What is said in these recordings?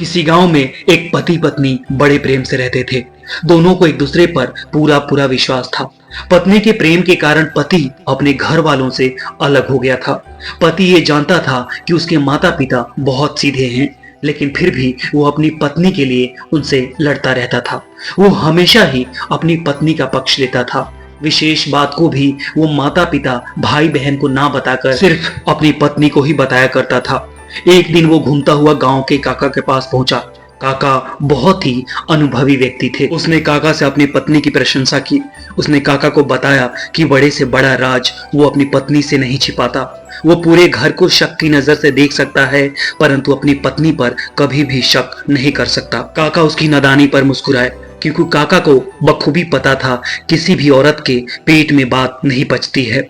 किसी गांव में एक पति पत्नी बड़े प्रेम से रहते थे। दोनों को एक दूसरे पर पूरा पूरा विश्वास था। पत्नी के प्रेम के कारण पति अपने घर वालों से अलग हो गया था। पति ये जानता था कि उसके माता पिता बहुत सीधे हैं, लेकिन फिर भी वो अपनी पत्नी के लिए उनसे लड़ता रहता था। वो हमेशा ही अपनी पत्नी का पक्ष लेता था। विशेष बात को भी वो माता पिता भाई बहन को ना बताकर सिर्फ अपनी पत्नी को ही बताया करता था। एक दिन वो घूमता हुआ गांव के काका के पास पहुंचा। काका बहुत ही अनुभवी व्यक्ति थे। उसने काका से अपनी पत्नी की प्रशंसा की। उसने काका को बताया कि बड़े से बड़ा राज वो अपनी पत्नी से नहीं छिपाता। वो पूरे घर को शक की नजर से देख सकता है, परंतु अपनी पत्नी पर कभी भी शक नहीं कर सकता। काका उसकी नादानी पर मुस्कुराए, क्योंकि काका को बखूबी पता था किसी भी औरत के पेट में बात नहीं पचती है।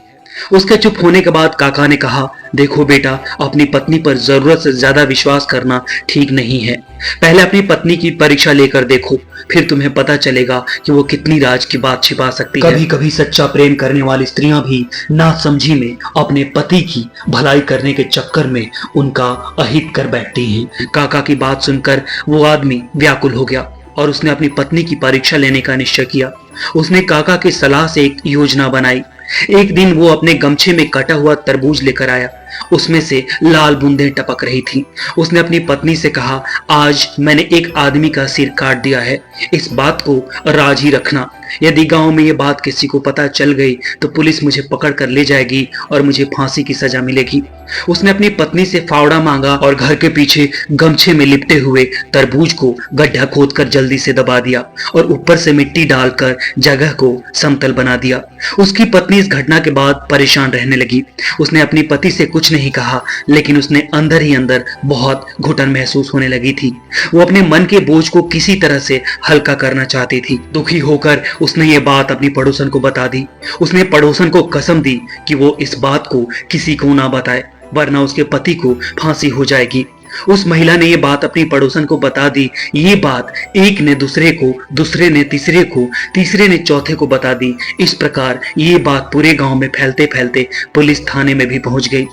उसके चुप होने के बाद काका ने कहा, देखो बेटा, अपनी पत्नी पर जरूरत से ज्यादा विश्वास करना ठीक नहीं है। पहले अपनी पत्नी की परीक्षा लेकर देखो, फिर तुम्हें पता चलेगा कि वो कितनी राज की बात छिपा सकती है। कभी कभी सच्चा प्रेम करने वाली स्त्रियां भी नासमझी में अपने पति की भलाई करने के चक्कर में उनका अहित कर बैठती हैं। काका की बात सुनकर वो आदमी व्याकुल हो गया और उसने अपनी पत्नी की परीक्षा लेने का निश्चय किया। उसने काका की सलाह से एक योजना बनाई। एक दिन वो अपने गमछे में कटा हुआ तरबूज लेकर आया। उसमें से लाल बूंदें टपक रही थीं। उसने अपनी पत्नी से कहा, आज मैंने एक आदमी का सिर काट दिया है। इस बात को राज ही रखना। यदि गांव में ये बात किसी को पता चल गई तो पुलिस मुझे पकड़ कर ले जाएगी और मुझे फांसी की सजा मिलेगी। उसने अपनी पत्नी से फावड़ा मांगा और घर के पीछे गमछे में लिपटे हुए तरबूज को गड्ढा खोदकर जल्दी से दबा दिया और ऊपर से मिट्टी डालकर जगह को समतल बना दिया। उसकी पत्नी इस घटना के बाद परेशान रहने लगी। उसने अपनी पति से कुछ नहीं कहा, लेकिन उसने अंदर ही अंदर बहुत घुटन महसूस होने लगी थी। वो अपने मन के बोझ को किसी तरह से हल्का करना चाहती थी। दुखी होकर उसने ये बात अपनी पड़ोसन को बता दी। उसने पड़ोसन को कसम दी कि वो इस बात को किसी को ना बताए, वरना उसके पति को फांसी हो जाएगी। उस महिला ने ये बात अपनी पड़ोसन को बता दी। ये बात एक ने दूसरे को, दूसरे ने तीसरे को, तीसरे ने चौथे को बता दी। इस प्रकार ये बात पूरे गांव में फैलते फैलते पुलिस थाने में भी पहुंच गई।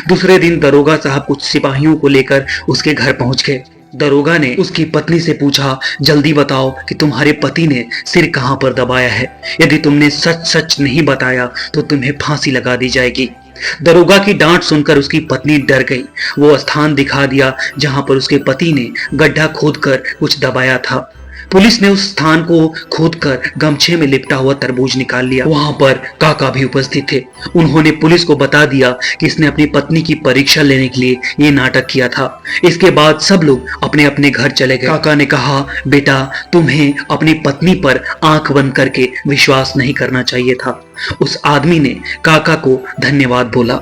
दूसरे दिन दरोगा साहब कुछ सिपाहियों को लेकर उसके घर पहुंच गए। दरोगा ने उसकी पत्नी से पूछा, जल्दी बताओ कि तुम्हारे पति ने सिर कहां पर दबाया है। यदि तुमने सच सच नहीं बताया तो तुम्हें फांसी लगा दी जाएगी। दरोगा की डांट सुनकर उसकी पत्नी डर गई। वो स्थान दिखा दिया जहां पर उसके पति ने गड्ढा खोदकर कुछ दबाया था। पुलिस ने उस स्थान को खोदकर गमछे में लिपटा हुआ तरबूज निकाल लिया। वहां पर काका भी उपस्थित थे। उन्होंने पुलिस को बता दिया कि इसने अपनी पत्नी की परीक्षा लेने के लिए ये नाटक किया था। इसके बाद सब लोग अपने अपने घर चले गए। काका ने कहा, बेटा, तुम्हें अपनी पत्नी पर आंख बंद करके विश्वास नहीं करना चाहिए था। उस आदमी ने काका को धन्यवाद बोला।